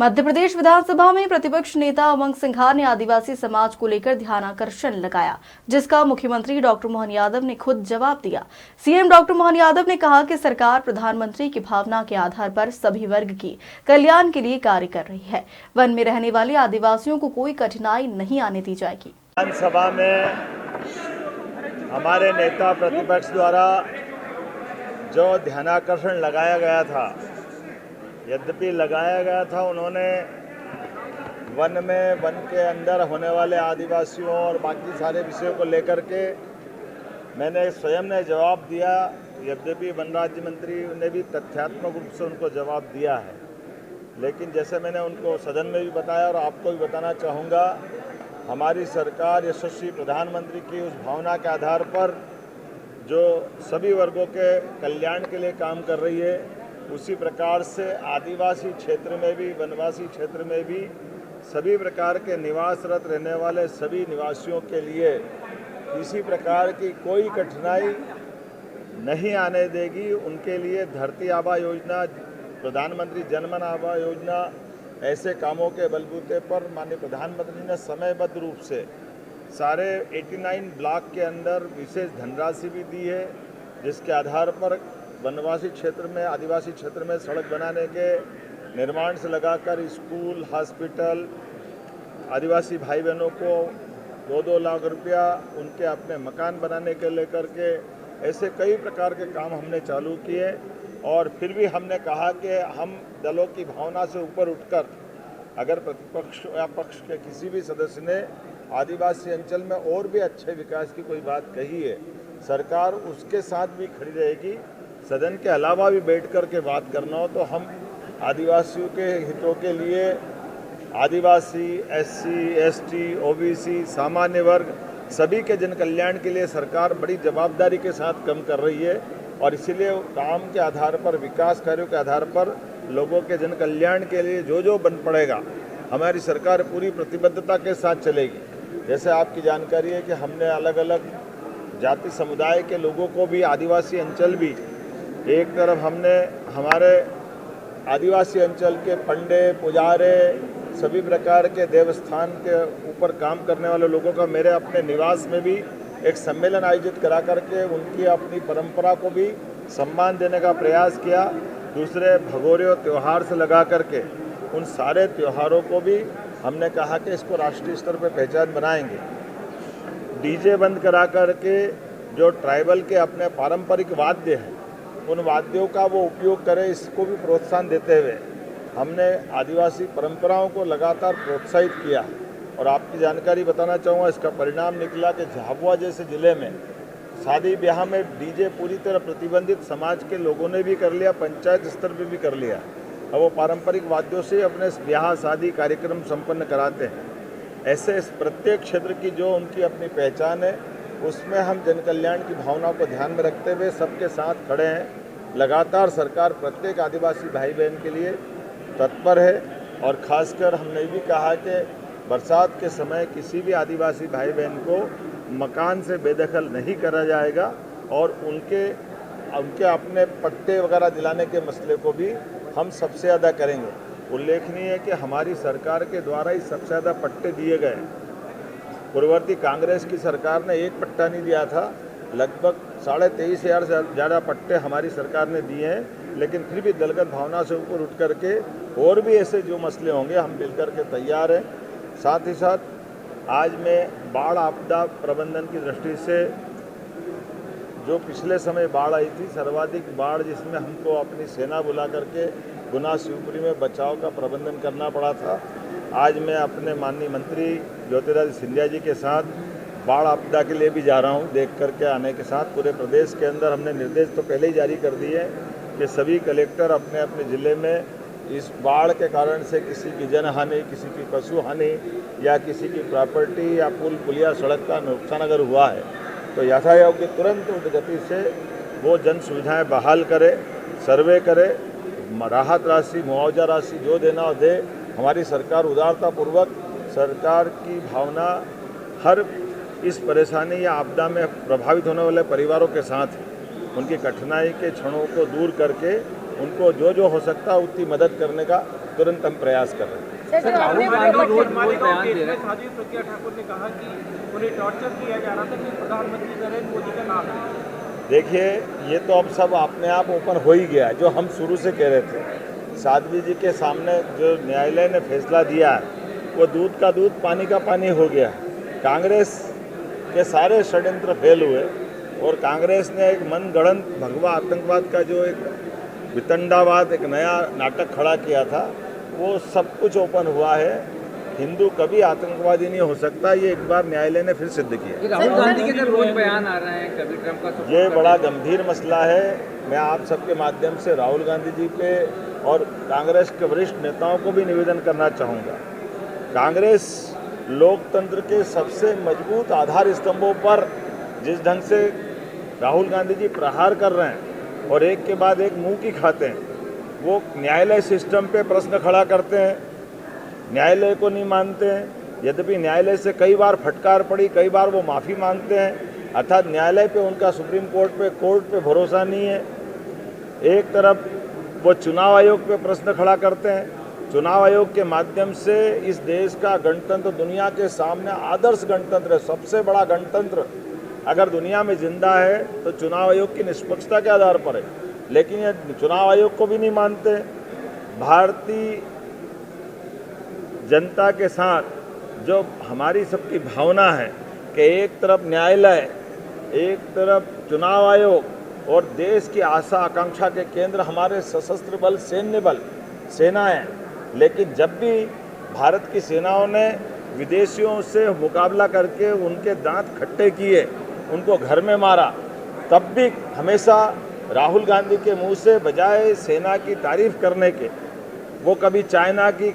मध्य प्रदेश विधानसभा में प्रतिपक्ष नेता उमंग सिंघार ने आदिवासी समाज को लेकर ध्यानाकर्षण लगाया, जिसका मुख्यमंत्री डॉक्टर मोहन यादव ने खुद जवाब दिया। सीएम डॉक्टर मोहन यादव ने कहा कि सरकार प्रधानमंत्री की भावना के आधार पर सभी वर्ग की कल्याण के लिए कार्य कर रही है। वन में रहने वाले आदिवासियों को कोई कठिनाई नहीं आने दी जाएगी। विधानसभा में हमारे नेता प्रतिपक्ष द्वारा जो ध्यानाकर्षण लगाया गया था, यद्यपि लगाया गया था, उन्होंने वन के अंदर होने वाले आदिवासियों और बाकी सारे विषयों को लेकर के मैंने स्वयं ने जवाब दिया। यद्यपि वन राज्य मंत्री ने भी तथ्यात्मक रूप से उनको जवाब दिया है, लेकिन जैसे मैंने उनको सदन में भी बताया और आपको भी बताना चाहूँगा, हमारी सरकार यशस्वी प्रधानमंत्री की उस भावना के आधार पर जो सभी वर्गों के कल्याण के लिए काम कर रही है, उसी प्रकार से आदिवासी क्षेत्र में भी, वनवासी क्षेत्र में भी सभी प्रकार के निवासरत रहने वाले सभी निवासियों के लिए किसी प्रकार की कोई कठिनाई नहीं आने देगी। उनके लिए धरती आबा योजना, प्रधानमंत्री जनमन आबा योजना, ऐसे कामों के बलबूते पर माननीय प्रधानमंत्री ने समयबद्ध रूप से सारे 89 ब्लॉक के अंदर विशेष धनराशि भी दी है, जिसके आधार पर वनवासी क्षेत्र में, आदिवासी क्षेत्र में सड़क बनाने के निर्माण से लगाकर स्कूल, हॉस्पिटल, आदिवासी भाई बहनों को 2-2 लाख रुपया उनके अपने मकान बनाने के लेकर के ऐसे कई प्रकार के काम हमने चालू किए। और फिर भी हमने कहा कि हम दलों की भावना से ऊपर उठकर, अगर प्रतिपक्ष या पक्ष के किसी भी सदस्य ने आदिवासी अंचल में और भी अच्छे विकास की कोई बात कही है, सरकार उसके साथ भी खड़ी रहेगी। सदन के अलावा भी बैठ कर के बात करना हो तो हम आदिवासियों के हितों के लिए, आदिवासी, एससी, एसटी, ओबीसी, सामान्य वर्ग सभी के जन कल्याण के लिए सरकार बड़ी जवाबदारी के साथ काम कर रही है। और इसीलिए काम के आधार पर, विकास कार्यों के आधार पर लोगों के जन कल्याण के लिए जो जो बन पड़ेगा, हमारी सरकार पूरी प्रतिबद्धता के साथ चलेगी। जैसे आपकी जानकारी है कि हमने अलग अलग जाति समुदाय के लोगों को भी, आदिवासी अंचल भी, एक तरफ हमने हमारे आदिवासी अंचल के पंडे, पुजारे, सभी प्रकार के देवस्थान के ऊपर काम करने वाले लोगों का मेरे अपने निवास में भी एक सम्मेलन आयोजित करा करके उनकी अपनी परंपरा को भी सम्मान देने का प्रयास किया। दूसरे भगोरे और त्यौहार से लगा करके उन सारे त्योहारों को भी हमने कहा कि इसको राष्ट्रीय स्तर पर पहचान बनाएंगे। डीजे बंद करा करके जो ट्राइबल के अपने पारंपरिक वाद्य हैं, उन वाद्यों का वो उपयोग करें, इसको भी प्रोत्साहन देते हुए हमने आदिवासी परंपराओं को लगातार प्रोत्साहित किया। और आपकी जानकारी बताना चाहूँगा, इसका परिणाम निकला कि झाबुआ जैसे ज़िले में शादी ब्याह में डीजे पूरी तरह प्रतिबंधित समाज के लोगों ने भी कर लिया, पंचायत स्तर पर भी कर लिया। अब वो पारंपरिक वाद्यों से अपने ब्याह शादी कार्यक्रम संपन्न कराते हैं। ऐसे प्रत्येक क्षेत्र की जो उनकी अपनी पहचान है, उसमें हम जन कल्याण की भावना को ध्यान में रखते हुए सबके साथ खड़े हैं। लगातार सरकार प्रत्येक आदिवासी भाई बहन के लिए तत्पर है। और ख़ासकर हमने भी कहा कि बरसात के समय किसी भी आदिवासी भाई बहन को मकान से बेदखल नहीं करा जाएगा और उनके अपने पट्टे वगैरह दिलाने के मसले को भी हम सबसे ज़्यादा करेंगे। उल्लेखनीय है कि हमारी सरकार के द्वारा ही सबसे ज़्यादा पट्टे दिए गए। पूर्ववर्ती कांग्रेस की सरकार ने एक पट्टा नहीं दिया था, लगभग 23,500 से ज़्यादा पट्टे हमारी सरकार ने दिए हैं। लेकिन फिर भी दलगत भावना से ऊपर उठ करके और भी ऐसे जो मसले होंगे हम मिलकर के तैयार हैं। साथ ही साथ आज मैं बाढ़ आपदा प्रबंधन की दृष्टि से, जो पिछले समय बाढ़ आई थी, सर्वाधिक बाढ़ जिसमें हमको अपनी सेना बुला करके गुना शिवपुरी में बचाव का प्रबंधन करना पड़ा था, आज मैं अपने माननीय मंत्री ज्योतिरादित्य सिंधिया जी के साथ बाढ़ आपदा के लिए भी जा रहा हूं। देख करके आने के साथ पूरे प्रदेश के अंदर हमने निर्देश तो पहले ही जारी कर दिए कि सभी कलेक्टर अपने अपने ज़िले में इस बाढ़ के कारण से किसी की जनहानि, किसी की पशु हानि या किसी की प्रॉपर्टी या पुल पुलिया सड़क का नुकसान अगर हुआ है तो यथायोग की तुरंत गति से वो जन सुविधाएं बहाल करे, सर्वे करे, राहत राशि, मुआवजा राशि जो देना हो दे। हमारी सरकार उदारतापूर्वक, सरकार की भावना हर इस परेशानी या आपदा में प्रभावित होने वाले परिवारों के साथ उनकी कठिनाई के क्षणों को दूर करके उनको जो जो हो सकता है उतनी मदद करने का तुरंत हम प्रयास कर रहे हैं। सर, राहुल गांधी रोज बयान दे रहे हैं। साध्वी प्रज्ञा ठाकुर ने कहा कि उन्हें टॉर्चर किया जा रहा था कि प्रधानमंत्री नरेंद्र मोदी का नाम है। देखिए, ये तो अब सब अपने आप ओपन हो ही गया, जो हम शुरू से कह रहे थे। साध्वी जी के सामने जो न्यायालय ने फैसला दिया है वो दूध का दूध पानी का पानी हो गया। कांग्रेस के सारे षड्यंत्र फेल हुए और कांग्रेस ने एक मनगढ़ंत भगवा आतंकवाद का जो एक वितंडावाद, एक नया नाटक खड़ा किया था, वो सब कुछ ओपन हुआ है। हिंदू कभी आतंकवादी नहीं हो सकता, ये एक बार न्यायालय ने फिर सिद्ध किया। राहुल गांधी के रोज बयान आ रहे हैं, कभी ट्रंप का support ये कर बड़ा रहे हैं। गंभीर मसला है। मैं आप सबके माध्यम से राहुल गांधी जी पे और कांग्रेस के वरिष्ठ नेताओं को भी निवेदन करना चाहूँगा। कांग्रेस लोकतंत्र के सबसे मजबूत आधार स्तंभों पर जिस ढंग से राहुल गांधी जी प्रहार कर रहे हैं और एक के बाद एक मुंह की खाते हैं, वो न्यायालय सिस्टम पे प्रश्न खड़ा करते हैं, न्यायालय को नहीं मानते हैं। यद्यपि न्यायालय से कई बार फटकार पड़ी, कई बार वो माफ़ी मांगते हैं, अर्थात न्यायालय पे उनका सुप्रीम कोर्ट पे भरोसा नहीं है। एक तरफ वो चुनाव आयोग पे प्रश्न खड़ा करते हैं, चुनाव आयोग के माध्यम से इस देश का गणतंत्र दुनिया के सामने आदर्श गणतंत्र है, सबसे बड़ा गणतंत्र अगर दुनिया में जिंदा है तो चुनाव आयोग की निष्पक्षता के आधार पर है, लेकिन ये चुनाव आयोग को भी नहीं मानते। भारतीय जनता के साथ जो हमारी सबकी भावना है कि एक तरफ न्यायालय, एक तरफ चुनाव आयोग और देश की आशा आकांक्षा के केंद्र हमारे सशस्त्र बल, सैन्य बल, सेनाएं, लेकिन जब भी भारत की सेनाओं ने विदेशियों से मुकाबला करके उनके दांत खट्टे किए, उनको घर में मारा, तब भी हमेशा राहुल गांधी के मुंह से बजाय सेना की तारीफ करने के वो कभी चाइना की,